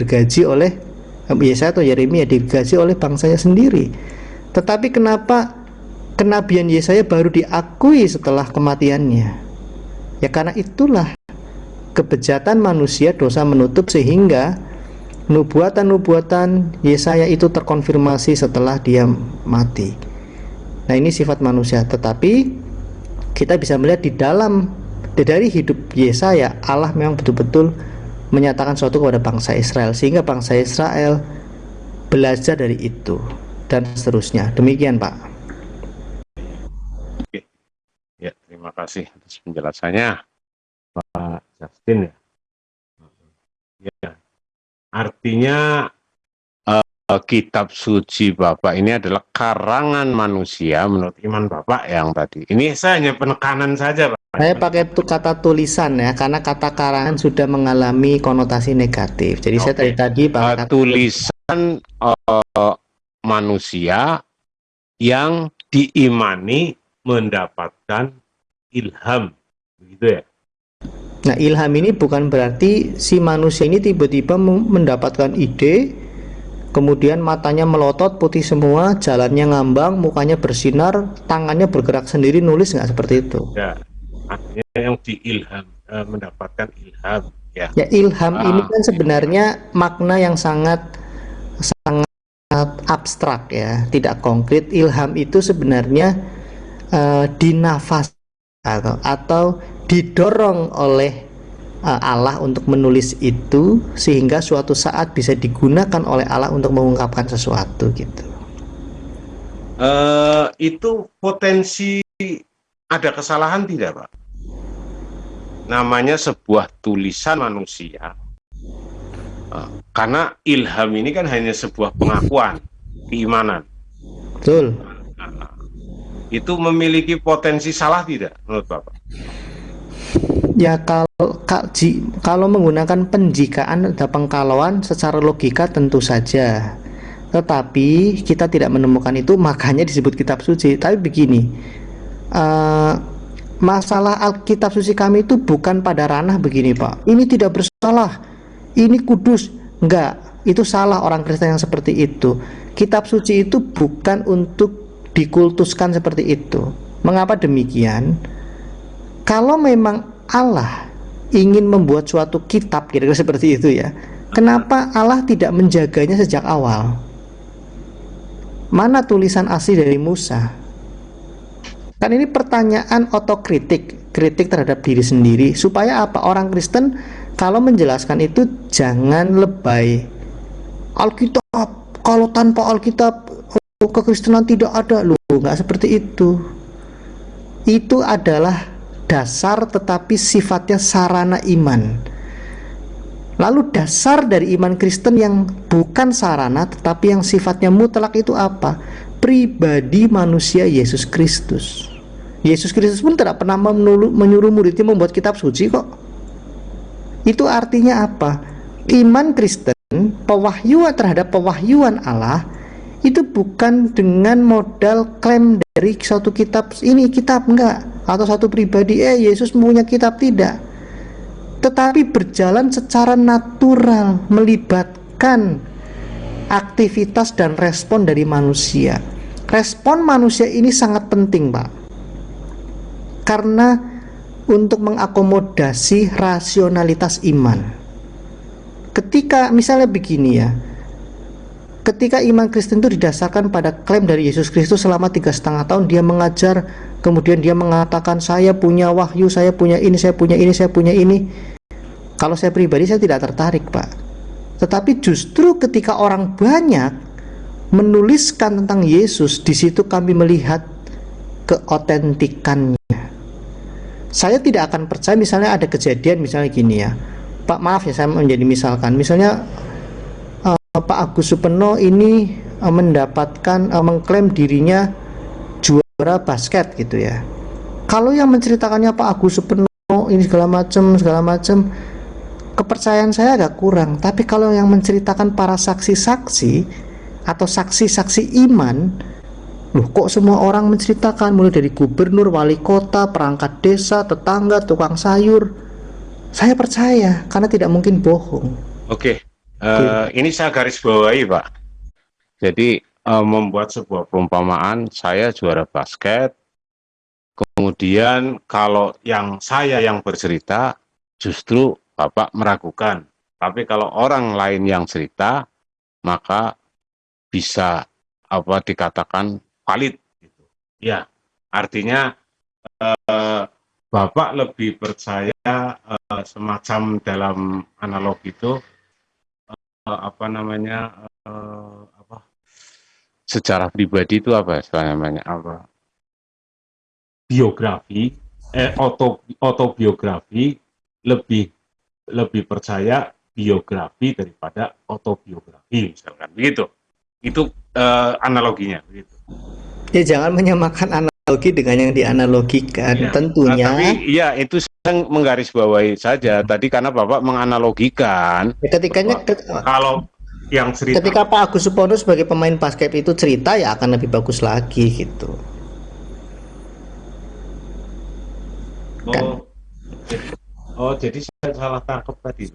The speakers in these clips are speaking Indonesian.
digergaji oleh Yesaya atau Yeremia, digergaji oleh bangsanya sendiri. Tetapi kenapa kenabian Yesaya baru diakui setelah kematiannya? Ya karena itulah kebejatan manusia, dosa menutup, sehingga nubuatan-nubuatan Yesaya itu terkonfirmasi setelah dia mati. Nah, ini sifat manusia. Tetapi kita bisa melihat dari hidup Yesaya, Allah memang betul-betul menyatakan sesuatu kepada bangsa Israel, sehingga bangsa Israel belajar dari itu dan seterusnya. Demikian, Pak. Oke. Ya, terima kasih atas penjelasannya, Pak Justin. Ya, artinya kitab suci Bapak ini adalah karangan manusia menurut iman Bapak yang tadi. Ini saya hanya penekanan saja, Pak. Saya pakai kata tulisan ya, karena kata karangan sudah mengalami konotasi negatif. Jadi saya tadi pakai tulisan manusia yang diimani mendapatkan ilham, begitu ya? Nah, ilham ini bukan berarti si manusia ini tiba-tiba mendapatkan ide, kemudian matanya melotot putih semua, jalannya ngambang, mukanya bersinar, tangannya bergerak sendiri nulis, nggak seperti itu. Ya, artinya yang diilham, mendapatkan ilham. Ya, ilham ini kan sebenarnya makna yang sangat abstrak ya, tidak konkret. Ilham itu sebenarnya dinafas atau didorong oleh Allah untuk menulis itu, sehingga suatu saat bisa digunakan oleh Allah untuk mengungkapkan sesuatu gitu. Itu potensi ada kesalahan tidak, Pak? Namanya sebuah tulisan manusia, karena ilham ini kan hanya sebuah pengakuan keimanan. Betul. Itu memiliki potensi salah tidak menurut Bapak? Ya, kalau menggunakan penjikaan atau pengkalauan secara logika tentu saja, tetapi kita tidak menemukan itu, makanya disebut kitab suci. Tapi begini, masalah Alkitab suci kami itu bukan pada ranah begini, Pak, ini tidak bersalah, ini kudus. Enggak, itu salah orang Kristen yang seperti itu. Kitab suci itu bukan untuk dikultuskan seperti itu. Mengapa demikian? Kalau memang Allah ingin membuat suatu kitab kira-kira seperti itu ya, kenapa Allah tidak menjaganya sejak awal? Mana tulisan asli dari Musa? Kan ini pertanyaan otokritik, kritik terhadap diri sendiri, supaya apa? Orang Kristen kalau menjelaskan itu jangan lebay. Alkitab, kalau tanpa Alkitab kekristenan tidak ada. Loh, nggak seperti itu. Itu adalah dasar, tetapi sifatnya sarana iman. Lalu dasar dari iman Kristen yang bukan sarana tetapi yang sifatnya mutlak itu apa? Pribadi manusia Yesus Kristus. Yesus Kristus pun tidak pernah menyuruh muridnya membuat kitab suci kok. Itu artinya apa? Iman Kristen, pewahyuan terhadap pewahyuan Allah, itu bukan dengan modal klaim dari suatu kitab, ini kitab enggak, atau satu pribadi, Yesus punya kitab, tidak. Tetapi berjalan secara natural, melibatkan aktivitas dan respon dari manusia. Respon manusia ini sangat penting, Pak, karena untuk mengakomodasi rasionalitas iman. Ketika misalnya begini ya, ketika iman Kristen itu didasarkan pada klaim dari Yesus Kristus selama 3,5 tahun dia mengajar, kemudian dia mengatakan saya punya wahyu, saya punya ini, saya punya ini, saya punya ini. Kalau saya pribadi saya tidak tertarik, Pak. Tetapi justru ketika orang banyak menuliskan tentang Yesus, di situ kami melihat keotentikannya. Saya tidak akan percaya misalnya ada kejadian misalnya gini ya, Pak, maaf ya saya menjadi misalkan, misalnya Pak Agus Supeno ini mendapatkan mengklaim dirinya juara basket gitu ya. Kalau yang menceritakannya Pak Agus Supeno ini segala macam, kepercayaan saya agak kurang. Tapi kalau yang menceritakan para saksi-saksi atau saksi-saksi iman, loh kok semua orang menceritakan, mulai dari gubernur, wali kota, perangkat desa, tetangga, tukang sayur. Saya percaya karena tidak mungkin bohong. Oke. Ini saya garis bawahi, Pak. Jadi membuat sebuah perumpamaan, saya juara basket, kemudian kalau saya yang bercerita, justru Bapak meragukan. Tapi kalau orang lain yang cerita, maka bisa dikatakan valid. Gitu. Ya, artinya Bapak lebih percaya semacam dalam analogi itu secara pribadi itu biografi, autobiografi, lebih lebih percaya biografi daripada autobiografi, misalkan begitu. Itu analoginya begitu. Ya, jangan menyamakan analogi dengan yang dianalogikan. Ya. Tentunya. Tapi ya itu saya menggarisbawahi saja tadi karena Bapak menganalogikan kalau yang cerita. Ketika Pak Agus Supono sebagai pemain basket itu cerita, ya akan lebih bagus lagi gitu. Jadi saya salah tangkap tadi.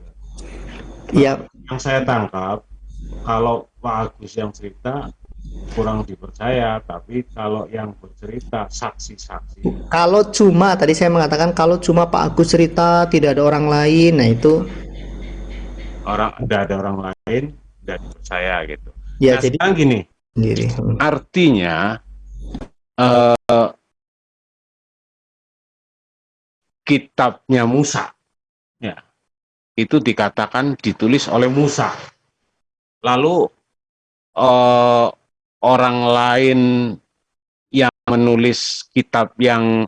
Iya. Yang saya tangkap, kalau Pak Agus yang cerita kurang dipercaya, tapi kalau yang bercerita saksi-saksi. Kalau cuma tadi saya mengatakan kalau cuma Pak Agus cerita, tidak ada orang lain, nah itu tidak ada orang lain, tidak dipercaya gitu. Ya, nah, jadi sekarang gini, sendiri. Artinya kitabnya Musa, ya, itu dikatakan ditulis oleh Musa. Lalu orang lain yang menulis kitab yang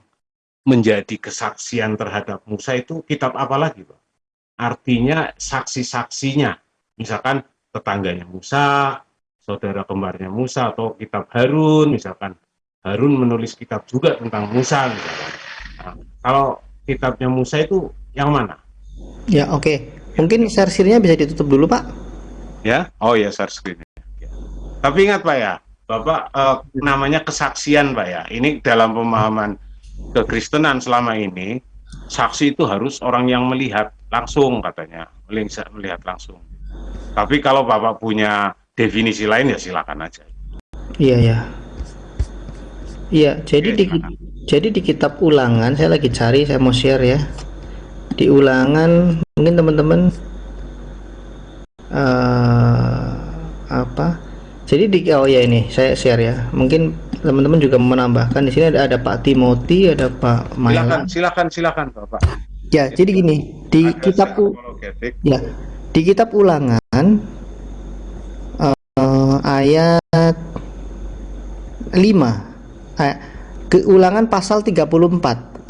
menjadi kesaksian terhadap Musa itu kitab apa lagi, Pak? Artinya saksi-saksinya, misalkan tetangganya Musa, saudara kembarnya Musa, atau kitab Harun, misalkan Harun menulis kitab juga tentang Musa, misalkan. Nah, kalau kitabnya Musa itu yang mana? Ya, oke. Mungkin share screen-nya bisa ditutup dulu, Pak. Ya, oh ya, share screen-nya. Tapi ingat, Pak ya, Bapak namanya kesaksian, Pak ya. Ini dalam pemahaman kekristenan selama ini, saksi itu harus orang yang melihat langsung, katanya, melihat langsung. Tapi kalau Bapak punya definisi lain, ya silakan aja. Iya, ya. Iya, jadi di kitab Ulangan, saya lagi cari, saya mau share ya. Di Ulangan, mungkin teman-teman jadi ini saya share ya. Mungkin teman-teman juga menambahkan. Di sini ada Pak Timothy, ada Pak Mailan. Silakan Bapak. Ya, jadi gini, di kitab di kitab Ulangan ayat 5. Ulangan pasal 34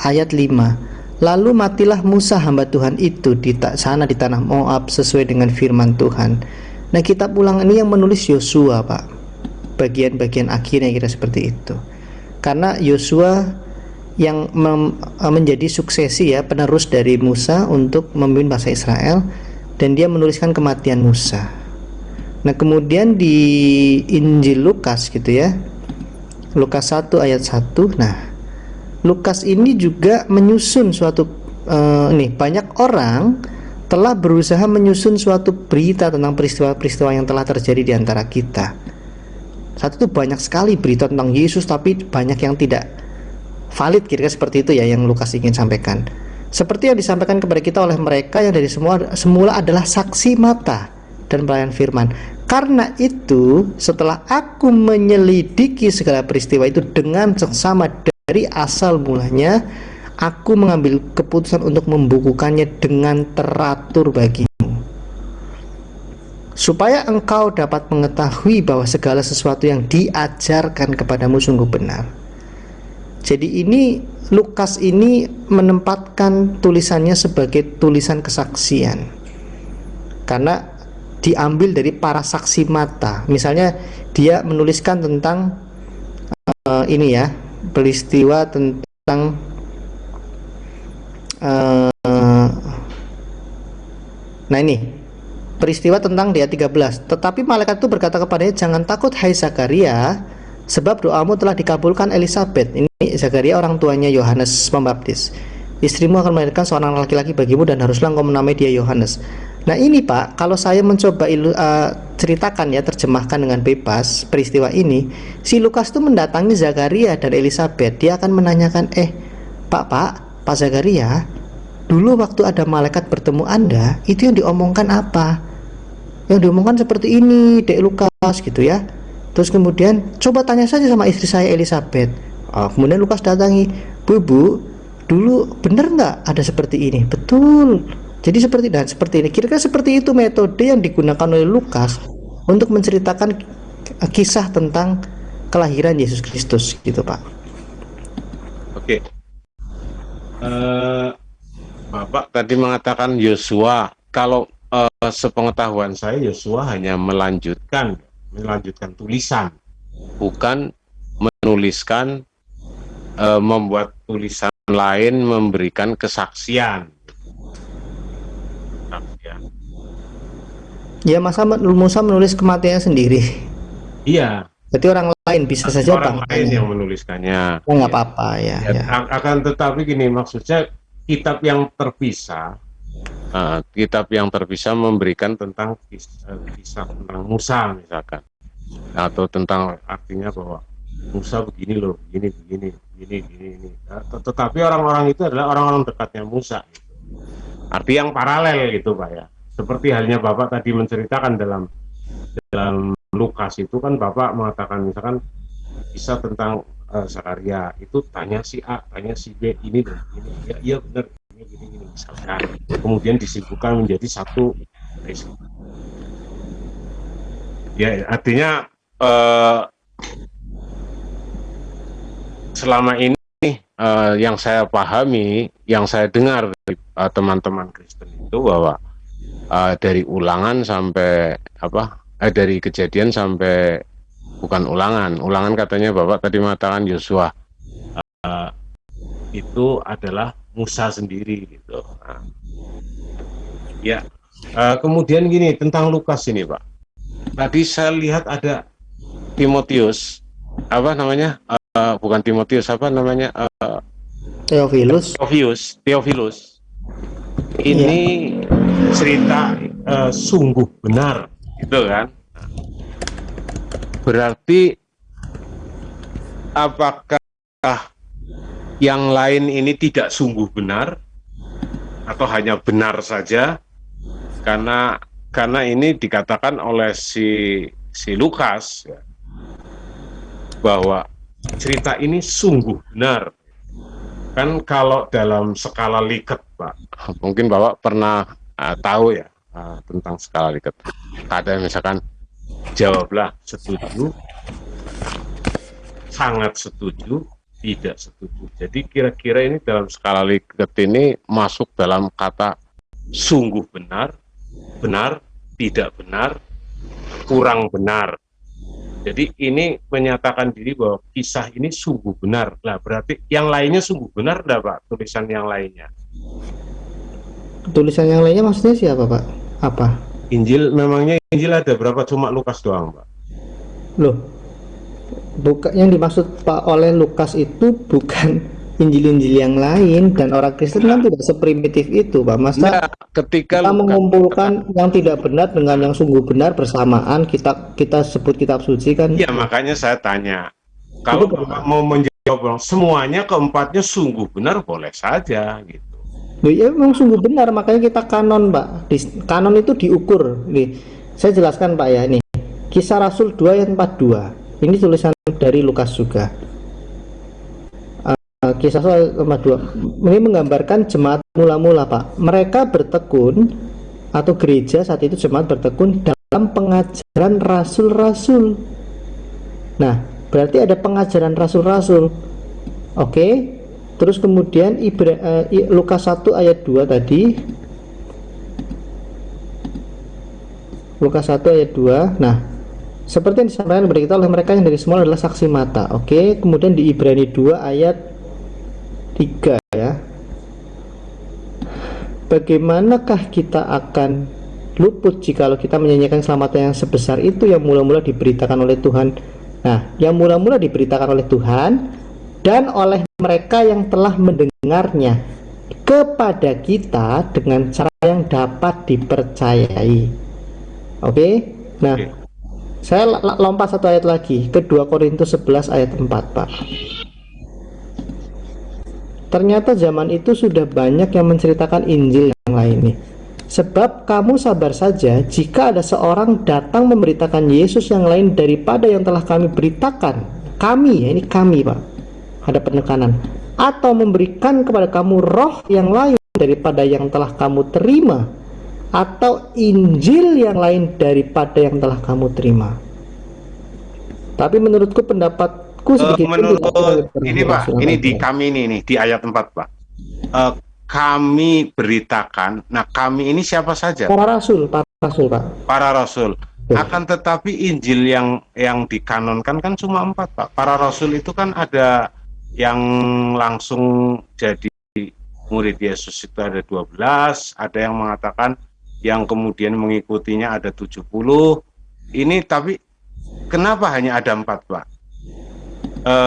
ayat 5. Lalu matilah Musa hamba Tuhan itu di sana di tanah Moab sesuai dengan firman Tuhan. Nah, kitab Ulangan ini yang menulis Yosua, Pak. Bagian-bagian akhirnya kira seperti itu. Karena Yosua yang menjadi suksesi ya, penerus dari Musa untuk memimpin bangsa Israel, dan dia menuliskan kematian Musa. Nah, kemudian di Injil Lukas gitu ya. Lukas 1 ayat 1. Nah, Lukas ini juga menyusun suatu banyak orang telah berusaha menyusun suatu berita tentang peristiwa-peristiwa yang telah terjadi di antara kita. Saat itu banyak sekali berita tentang Yesus, tapi banyak yang tidak valid, kira-kira seperti itu ya yang Lukas ingin sampaikan. Seperti yang disampaikan kepada kita oleh mereka yang dari semula adalah saksi mata dan pelayan firman. Karena itu, setelah aku menyelidiki segala peristiwa itu dengan seksama dari asal mulanya, aku mengambil keputusan untuk membukukannya dengan teratur bagimu, supaya engkau dapat mengetahui bahwa segala sesuatu yang diajarkan kepadamu sungguh benar. Jadi ini Lukas ini menempatkan tulisannya sebagai tulisan kesaksian, karena diambil dari para saksi mata. Misalnya dia menuliskan tentang peristiwa tentang peristiwa tentang dia 13. Tetapi malaikat itu berkata kepadanya, jangan takut hai Zakaria, sebab doamu telah dikabulkan Elisabet. Ini Zakaria orang tuanya Yohanes Pembaptis. Istrimu akan melahirkan seorang laki-laki bagimu dan haruslah engkau menamai dia Yohanes. Nah ini Pak, kalau saya mencoba ceritakan ya, terjemahkan dengan bebas peristiwa ini, si Lukas tuh mendatangi Zakaria dan Elizabeth. Dia akan menanyakan, Pak Zakaria, dulu waktu ada malaikat bertemu Anda, itu yang diomongkan apa? Yang diomongkan seperti ini, Dek Lukas gitu ya. Terus kemudian coba tanya saja sama istri saya Elizabeth. Kemudian Lukas datangi, Bu, dulu benar nggak ada seperti ini? Betul. Jadi seperti ini. Kira-kira seperti itu metode yang digunakan oleh Lukas untuk menceritakan kisah tentang kelahiran Yesus Kristus, gitu Pak. Oke. Bapak tadi mengatakan Yosua. Kalau sepengetahuan saya, Yosua hanya melanjutkan tulisan, bukan menuliskan, membuat tulisan lain, memberikan kesaksian. Ya, masa Musa menulis kematiannya sendiri? Iya. Berarti orang lain bisa saja orang lain yang menuliskannya. Oh, nggak apa-apa ya. Akan tetapi gini, maksudnya kitab yang terpisah memberikan tentang kisah tentang Musa misalkan, atau tentang artinya bahwa Musa begini loh, begini. Tetapi orang-orang itu adalah orang-orang dekatnya Musa. Arti yang paralel gitu Pak ya. Seperti halnya Bapak tadi menceritakan dalam Lukas itu kan, Bapak mengatakan misalkan kisah tentang Zakaria itu, tanya si A, tanya si B, ini dan ini, iya benar, ini misalkan, kemudian disimpulkan menjadi satu. Ya artinya selama ini yang saya pahami, yang saya dengar dari teman-teman Kristen itu bahwa dari Ulangan sampai dari Kejadian sampai, bukan Ulangan katanya Bapak tadi mengatakan Yosua, itu adalah Musa sendiri gitu. Ya, kemudian gini tentang Lukas ini Pak. Tadi saya lihat ada Timotius, bukan Timotius, Theophilus. Ini cerita sungguh benar, gitu kan? Berarti apakah yang lain ini tidak sungguh benar atau hanya benar saja? Karena ini dikatakan oleh si Lukas ya, bahwa cerita ini sungguh benar. Kan kalau dalam skala Likert Pak, mungkin Bapak pernah tahu ya tentang skala Likert. Ada misalkan jawablah setuju, sangat setuju, tidak setuju. Jadi kira-kira ini dalam skala Likert ini masuk dalam kata sungguh benar, benar, tidak benar, kurang benar. Jadi ini menyatakan diri bahwa kisah ini sungguh benar. Lah berarti yang lainnya sungguh benar enggak Pak? Tulisan yang lainnya. Tulisan yang lainnya maksudnya siapa Pak? Apa? Injil, memangnya Injil ada berapa? Cuma Lukas doang Pak? Loh, bukan yang dimaksud Pak oleh Lukas itu bukan Injil-Injil yang lain, dan orang Kristen kan tidak seprimitif itu Pak. Masa ketika kita mengumpulkan yang tidak benar dengan yang sungguh benar bersamaan, kita sebut kitab suci kan? Iya, makanya saya tanya. Kalau Bapak mau menjawab semuanya keempatnya sungguh benar, boleh saja gitu. Ya memang sungguh benar, makanya kita kanon Pak. Kanon itu diukur. Nih, saya jelaskan Pak ya, ini Kisah Rasul 2 ayat 42. Ini tulisan dari Lukas juga. Kisah Rasul 42 ini menggambarkan jemaat mula-mula Pak. Mereka bertekun, atau gereja saat itu jemaat bertekun dalam pengajaran rasul-rasul. Nah, berarti ada pengajaran rasul-rasul. Oke. Terus kemudian Lukas 1 ayat 2 tadi. Lukas 1 ayat 2. Nah, seperti yang disampaikan kepada kita oleh mereka yang dari semula adalah saksi mata. Oke. Kemudian di Ibrani 2 ayat 3 ya. Bagaimanakah kita akan luput jikalau kita menyanyikan keselamatan yang sebesar itu yang mula-mula diberitakan oleh Tuhan. Nah, yang mula-mula diberitakan oleh Tuhan dan oleh mereka yang telah mendengarnya kepada kita dengan cara yang dapat dipercayai. Oke? Nah, Oke. saya lompat satu ayat lagi ke 2 Korintus 11 ayat 4, Pak. Ternyata zaman itu sudah banyak yang menceritakan Injil yang lain nih. Sebab kamu sabar saja jika ada seorang datang memberitakan Yesus yang lain daripada yang telah kami beritakan. Kami, ya, ini kami, Pak. Ada penekanan. Atau memberikan kepada kamu roh yang lain daripada yang telah kamu terima, atau Injil yang lain daripada yang telah kamu terima. Tapi menurutku pendapatku sedikit Menurut ini Pak, ini di kami ini nih di ayat 4 Pak. Kami beritakan. Nah, kami ini siapa saja? Para rasul, Pak. Para rasul. Akan tetapi Injil yang dikanonkan kan cuma 4 Pak. Para rasul itu kan ada yang langsung jadi murid Yesus itu ada 12, ada yang mengatakan yang kemudian mengikutinya ada 70. Ini tapi kenapa hanya ada 4 Pak?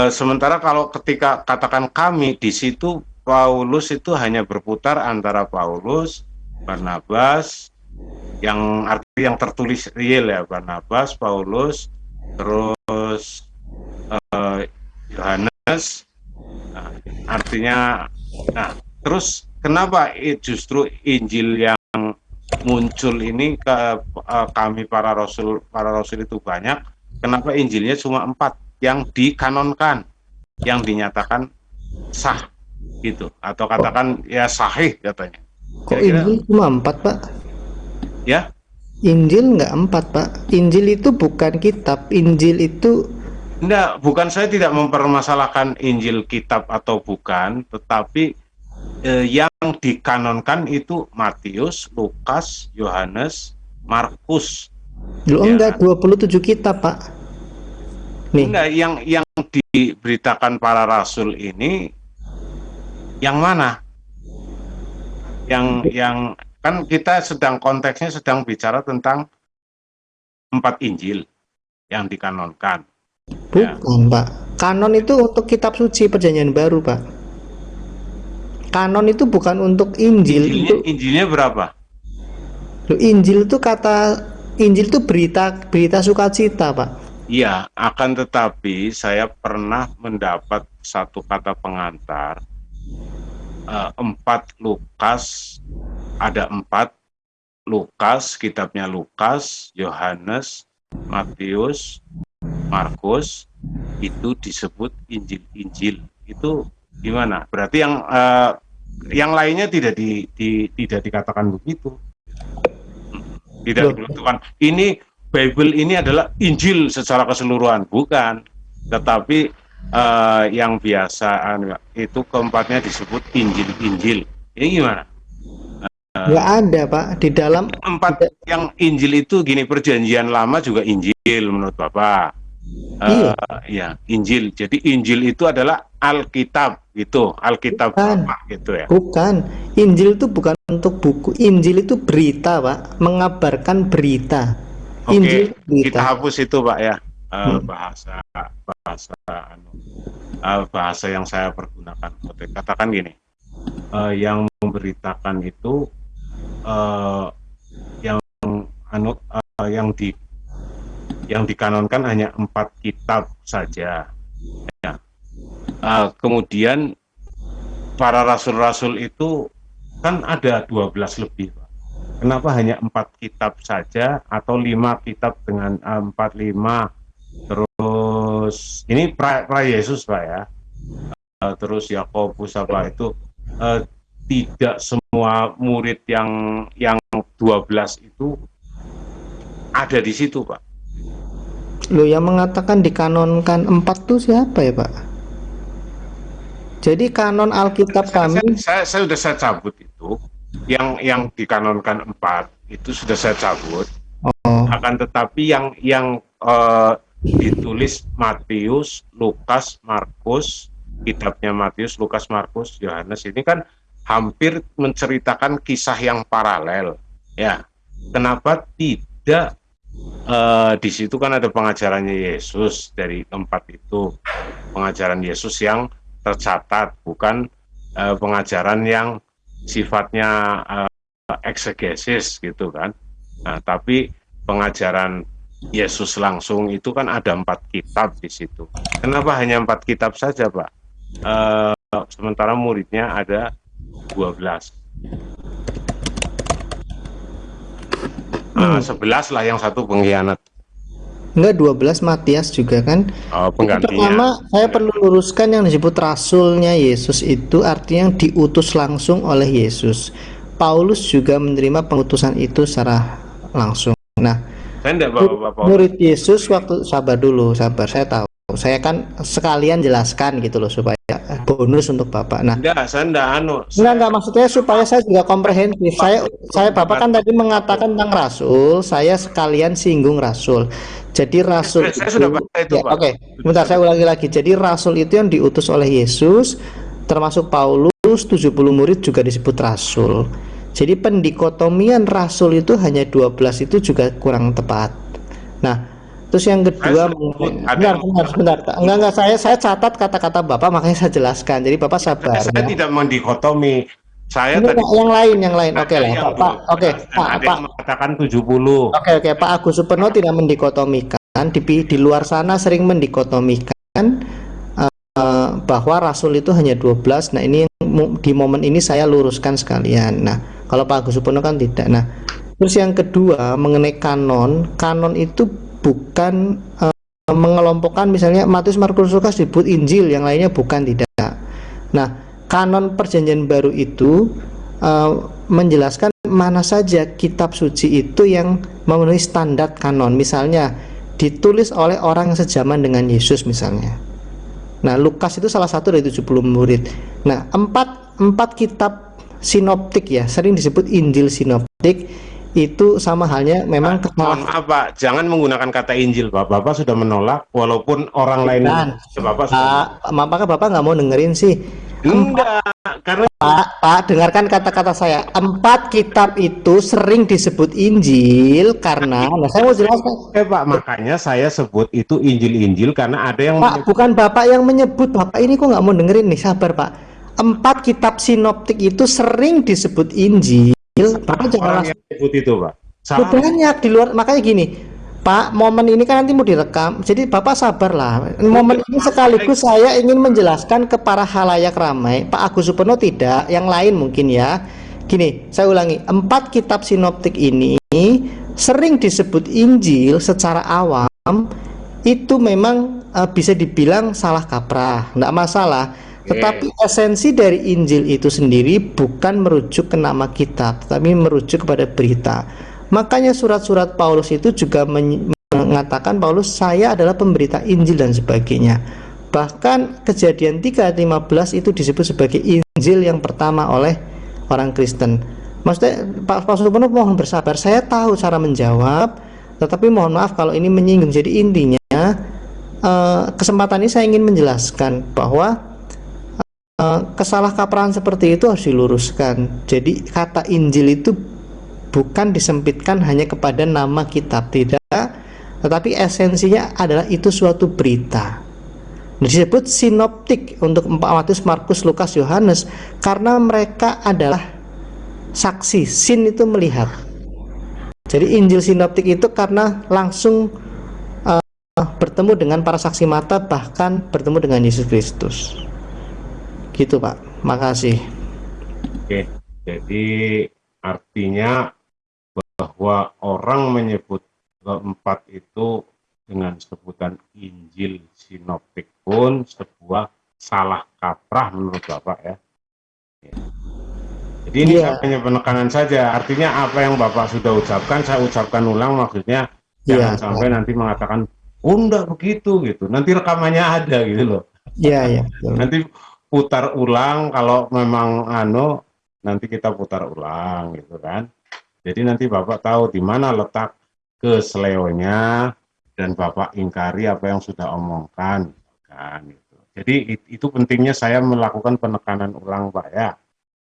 Sementara kalau ketika katakan kami, di situ Paulus itu hanya berputar antara Paulus, Barnabas, yang arti yang tertulis real ya, Barnabas, Paulus, terus Yohanes. Nah, artinya, nah terus kenapa justru Injil yang muncul ini ke kami para rasul itu banyak? Kenapa Injilnya cuma 4 yang dikanonkan, yang dinyatakan sah gitu, atau katakan ya sahih katanya? Kok Injil cuma 4 Pak? Ya, Injil nggak 4 Pak. Injil itu bukan kitab. Injil itu enggak, bukan, saya tidak mempermasalahkan Injil kitab atau bukan, tetapi yang dikanonkan itu Matius, Lukas, Yohanes, Markus. Loh, enggak 27 kitab Pak. Nih. Enggak, yang diberitakan para rasul ini yang mana? Yang kan kita konteksnya sedang bicara tentang 4 Injil yang dikanonkan. Bukan, Pak. Kanon itu untuk kitab suci Perjanjian Baru, Pak. Kanon itu bukan untuk Injil. Injilnya berapa? Loh, Injil itu Injil itu berita sukacita, Pak. Iya, akan tetapi saya pernah mendapat satu kata pengantar, 4 Lukas, ada 4 Lukas, kitabnya Lukas, Yohanes, Matius, Markus, itu disebut Injil-Injil. Itu gimana? Berarti yang lainnya tidak dikatakan begitu. Tidak dibentukkan. Ini Bible ini adalah Injil secara keseluruhan, bukan. Tetapi yang biasa itu keempatnya disebut Injil-Injil. Ini gimana? Nggak ada, Pak. Di dalam 4 yang Injil itu gini, Perjanjian Lama juga Injil menurut Bapak. Iya. Ya, Injil. Jadi Injil itu adalah Alkitab gitu, Alkitab Bapak gitu ya. Bukan. Injil itu bukan untuk buku. Injil itu berita, Pak. Mengabarkan berita. Oke, kita hapus itu Pak ya. Bahasa yang saya pergunakan. Katakan gini, yang memberitakan itu yang dikanonkan hanya 4 kitab saja. Ya. Kemudian para rasul-rasul itu kan ada 12 lebih, Pak. Kenapa hanya 4 kitab saja atau 5 kitab dengan 4-5? Terus ini pra Yesus Pak ya. Terus Yakobus apa itu tidak semua murid yang 12 itu ada di situ Pak. Loh, yang mengatakan dikanonkan 4 tuh siapa ya Pak? Jadi kanon Alkitab kami saya sudah saya cabut itu. Yang dikanonkan 4 itu sudah saya cabut. Akan tetapi yang ditulis Matius, Lukas, Markus, kitabnya Matius, Lukas, Markus, Yohanes ini kan hampir menceritakan kisah yang paralel. Ya, kenapa tidak di situ kan ada pengajarannya Yesus dari 4 itu, pengajaran Yesus yang tercatat, bukan pengajaran yang sifatnya eksegesis gitu kan. Nah, tapi pengajaran Yesus langsung itu kan ada 4 kitab di situ. Kenapa hanya 4 kitab saja, Pak? Sementara muridnya ada 12. 11 lah, yang satu pengkhianat. Enggak, 12 Matias juga kan. Penggantinya. Pertama, saya perlu luruskan yang disebut rasulnya Yesus itu artinya yang diutus langsung oleh Yesus. Paulus juga menerima pengutusan itu secara langsung. Nah, saya enggak bawa murid Yesus waktu, sabar dulu, sabar, saya tahu. Saya kan sekalian jelaskan gitu loh supaya bonus untuk Bapak. Nah, enggak, saya enggak enggak, maksudnya supaya saya juga komprehensif. Saya Bapak kan tadi mengatakan tentang rasul, saya sekalian singgung rasul. Jadi rasul saya itu, sudah baca itu, ya, Pak. oke, bentar saya ulangi lagi. Jadi rasul itu yang diutus oleh Yesus, termasuk Paulus, 70 murid juga disebut rasul. Jadi pendikotomian rasul itu hanya 12 itu juga kurang tepat. Nah, terus yang kedua, bentar. Enggak, saya catat kata-kata Bapak, makanya saya jelaskan. Jadi Bapak sabar Saya ya. tidak mendikotomi. Saya Ini tadi yang lain. Oke lah, Pak. Oke, ada yang mengatakan 70. Oke, Pak Agus Supeno tidak mendikotomikan. Di luar sana sering mendikotomikan bahwa rasul itu hanya 12. Nah, ini di momen ini saya luruskan sekalian. Nah, kalau Pak Agus Supeno kan tidak. Nah, terus yang kedua mengenai kanon itu bukan mengelompokkan misalnya Matius, Markus, Lukas disebut Injil, yang lainnya bukan, tidak. Nah, kanon Perjanjian Baru itu menjelaskan mana saja kitab suci itu yang memenuhi standar kanon. Misalnya ditulis oleh orang yang sejaman dengan Yesus misalnya. Nah, Lukas itu salah satu dari 70 murid. Nah, empat kitab sinoptik ya, sering disebut Injil sinoptik, itu sama halnya memang mohon maaf, Pak, jangan menggunakan kata Injil, Pak. Bapak sudah menolak walaupun orang lain. Bapak sudah. Apakah Bapak nggak mau dengerin sih? Enggak, karena Pak, dengarkan kata-kata saya. 4 kitab itu sering disebut Injil karena, nah saya mau jelaskan. Pak, makanya saya sebut itu Injil-Injil karena ada yang Pak, bukan Bapak yang menyebut. Bapak ini kok nggak mau dengerin nih, sabar Pak. 4 kitab sinoptik itu sering disebut Injil. Bapak jangan orang yang sebut itu, Pak. Salah. Banyak di luar, makanya gini. Pak, momen ini kan nanti mau direkam, jadi Bapak sabarlah. Momen ini sekaligus saya ingin menjelaskan ke para halayak ramai. Pak Agus Supeno tidak, yang lain mungkin ya. Gini, saya ulangi, 4 kitab sinoptik ini sering disebut Injil secara awam. Itu memang bisa dibilang salah kaprah, enggak masalah. Tetapi esensi dari Injil itu sendiri bukan merujuk ke nama kitab, tapi merujuk kepada berita. Makanya surat-surat Paulus itu juga mengatakan Paulus, saya adalah pemberita Injil dan sebagainya. Bahkan Kejadian 3:15 itu disebut sebagai Injil yang pertama oleh orang Kristen. Maksudnya Pak Supeno mohon bersabar, saya tahu cara menjawab, tetapi mohon maaf kalau ini menyinggung. Jadi intinya kesempatan ini saya ingin menjelaskan bahwa kesalahkaprahan seperti itu harus diluruskan. Jadi kata Injil itu bukan disempitkan hanya kepada nama kitab, tidak, tetapi esensinya adalah itu suatu berita. Disebut sinoptik untuk Matius, Markus, Lukas, Yohanes karena mereka adalah saksi. Sin itu melihat. Jadi Injil sinoptik itu karena langsung bertemu dengan para saksi mata, bahkan bertemu dengan Yesus Kristus. Gitu Pak, makasih. Oke, jadi artinya bahwa orang menyebut keempat itu dengan sebutan Injil sinoptik pun sebuah salah kaprah menurut Bapak ya. Jadi ini hanya penekanan saja, artinya apa yang Bapak sudah ucapkan saya ucapkan ulang, maksudnya jangan sampai nanti mengatakan oh enggak begitu gitu, nanti rekamannya ada gitu loh. Iya. Nanti putar ulang kalau memang nanti kita putar ulang gitu kan. Jadi nanti Bapak tahu di mana letak keseleonya dan Bapak ingkari apa yang sudah omongkan kan gitu. Jadi itu pentingnya saya melakukan penekanan ulang, Pak ya.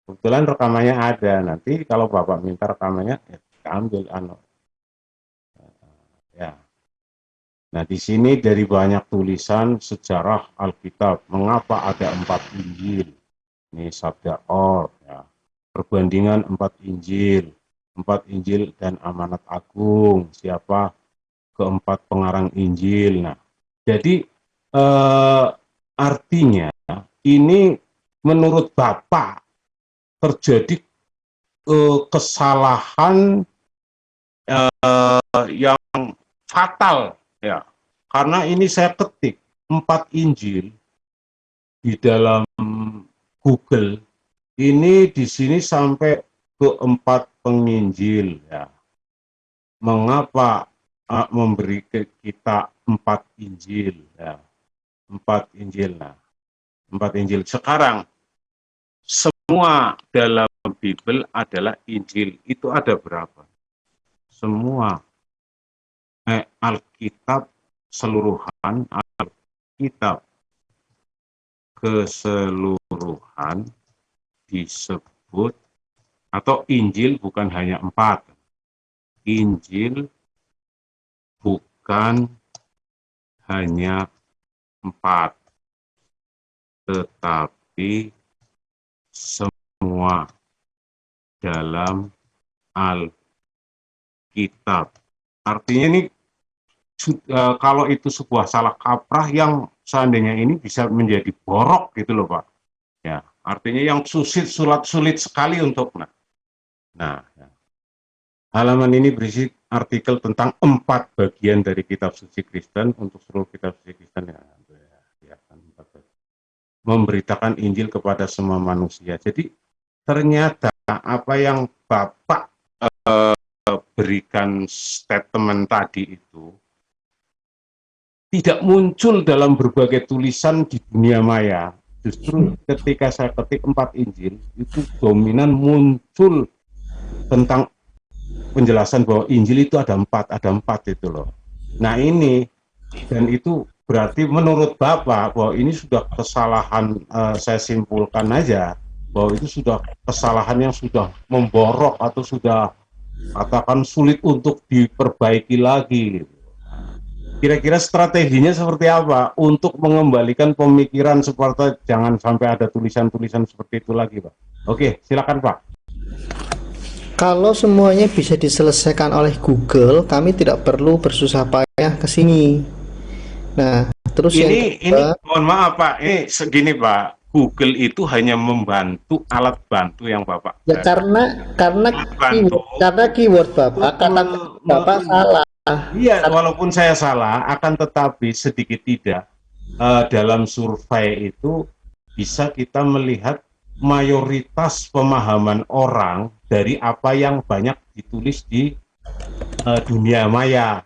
Kebetulan rekamannya ada. Nanti kalau Bapak minta rekamannya ya kita ambil ya. Nah, di sini dari banyak tulisan sejarah Alkitab, mengapa ada 4 Injil? Ini sabda or ya. perbandingan empat Injil dan amanat agung, siapa keempat pengarang Injil. Nah, jadi artinya ini menurut Bapak terjadi kesalahan yang fatal ya, karena ini saya ketik 4 Injil di dalam Google, ini di sini sampai ke 4 penginjil ya. Mengapa memberi kita 4 Injil ya, 4 Injil. Nah, 4 Injil sekarang semua dalam Bible adalah Injil, itu ada berapa? Semua Alkitab seluruhan, Alkitab keseluruhan disebut, atau Injil bukan hanya 4. Injil bukan hanya 4, tetapi semua dalam Alkitab. Artinya ini kalau itu sebuah salah kaprah yang seandainya ini bisa menjadi borok gitu loh Pak. Ya, artinya yang sulit sekali untuk nah ya. Halaman ini berisi artikel tentang 4 bagian dari kitab suci Kristen untuk seluruh kitab suci Kristen ya, memberitakan Injil kepada semua manusia. Jadi ternyata apa yang Bapak berikan statement tadi itu tidak muncul dalam berbagai tulisan di dunia maya. Justru ketika saya ketik 4 Injil, itu dominan muncul tentang penjelasan bahwa Injil itu ada 4 itu loh. Nah ini, dan itu berarti menurut Bapak bahwa ini sudah kesalahan, saya simpulkan aja, bahwa itu sudah kesalahan yang sudah memborok atau sudah katakan sulit untuk diperbaiki lagi. Kira-kira strateginya seperti apa untuk mengembalikan pemikiran seperti jangan sampai ada tulisan-tulisan seperti itu lagi, Pak? Oke, silakan Pak. Kalau semuanya bisa diselesaikan oleh Google, kami tidak perlu bersusah payah ke sini. Nah, terus ini mohon maaf Pak, ini segini Pak. Google itu hanya membantu, alat bantu yang Bapak. Ya karena keyword Bapak, kata Bapak salah. Iya, walaupun saya salah, akan tetapi sedikit tidak dalam survei itu bisa kita melihat mayoritas pemahaman orang dari apa yang banyak ditulis di dunia maya.